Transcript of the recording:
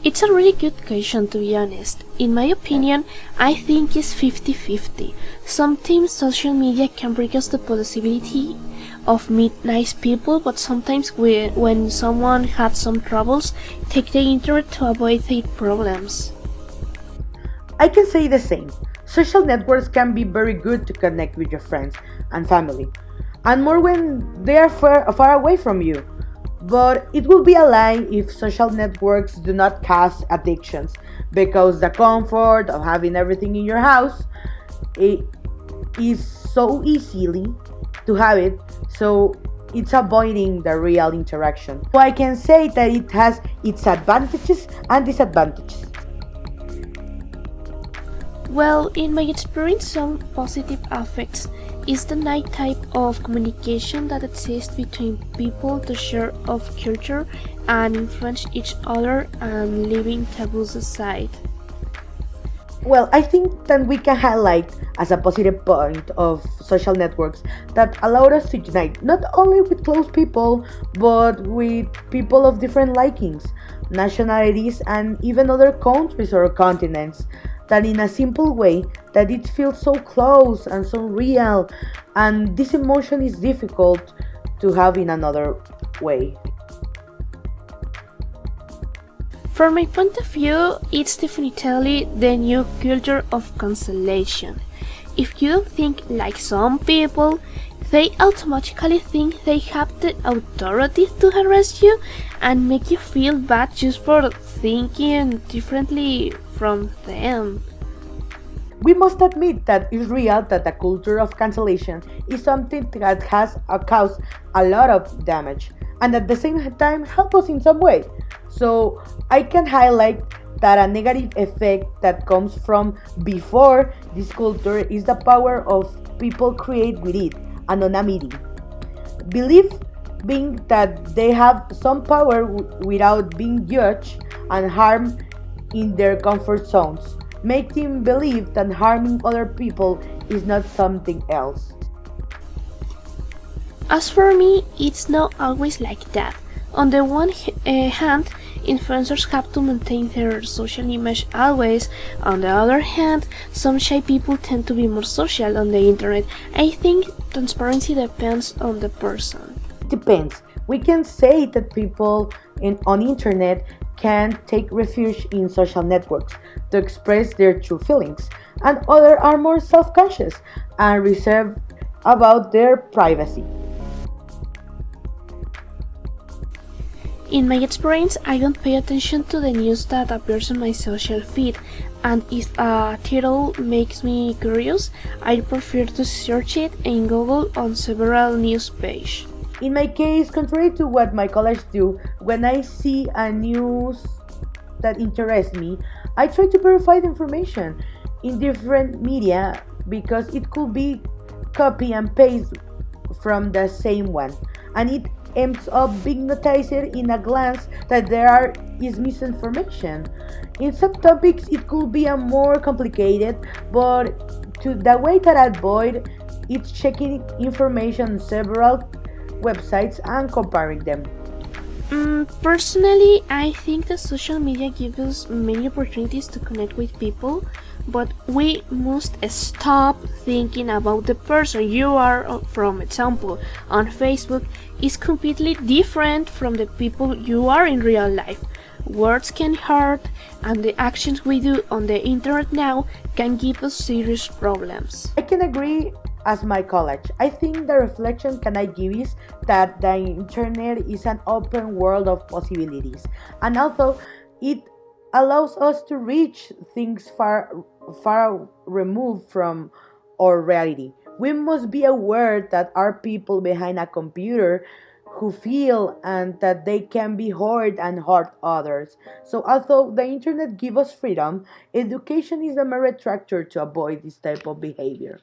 It's a really good question, to be honest. In my opinion, I think it's 50-50. Sometimes social media can bring us the possibility of meet nice people, but sometimes when someone had some troubles, take the internet to avoid their problems. I can say the same. Social networks can be very good to connect with your friends and family, and more when they are far away from you. But it will be a lie if social networks do not cause addictions, because the comfort of having everything in your house it is so easily to have it, so it's avoiding the real interaction. So I can say that it has its advantages and disadvantages. Well, in my experience, some positive aspects is the night type of communication that exists between people to share of culture and influence each other and leaving taboos aside. Well, I think that we can highlight as a positive point of social networks that allowed us to unite not only with close people but with people of different likings, nationalities, and even other countries or continents. That in a simple way that it feels so close and so real, and this emotion is difficult to have in another way. From my point of view, it's definitely the new culture of cancellation. If you don't think like some people, they automatically think they have the authority to harass you and make you feel bad just for thinking differently from them. We must admit that it's real that the culture of cancellation is something that has caused a lot of damage and at the same time help us in some way. So I can highlight that a negative effect that comes from before this culture is the power of people create with it, anonymity. Believe being that they have some power without being judged and harmed in their comfort zones, make them believe that harming other people is not something else. As for me, it's not always like that. On the one hand, influencers have to maintain their social image always. On the other hand, some shy people tend to be more social on the internet. I think transparency depends on the person. Depends. We can say that people on internet can take refuge in social networks to express their true feelings, and others are more self-conscious and reserved about their privacy. In my experience, I don't pay attention to the news that appears on my social feed, and if a title makes me curious, I prefer to search it in Google on several news pages. In my case, contrary to what my colleagues do, when I see a news that interests me, I try to verify the information in different media because it could be copy and paste from the same one, and it ends up being noticed in a glance that is misinformation. In some topics, it could be a more complicated, but to the way that I avoid it's checking information on several websites and comparing them. Personally, I think that social media gives us many opportunities to connect with people, but we must stop thinking about the person you are. For example, on Facebook is completely different from the people you are in real life. Words can hurt, and the actions we do on the internet now can give us serious problems. I can agree as my college. I think the reflection can I give is that the internet is an open world of possibilities, and although it allows us to reach things far removed from our reality, we must be aware that are people behind a computer who feel and that they can be hurt and hurt others. So although the internet gives us freedom, education is the main attractor to avoid this type of behavior.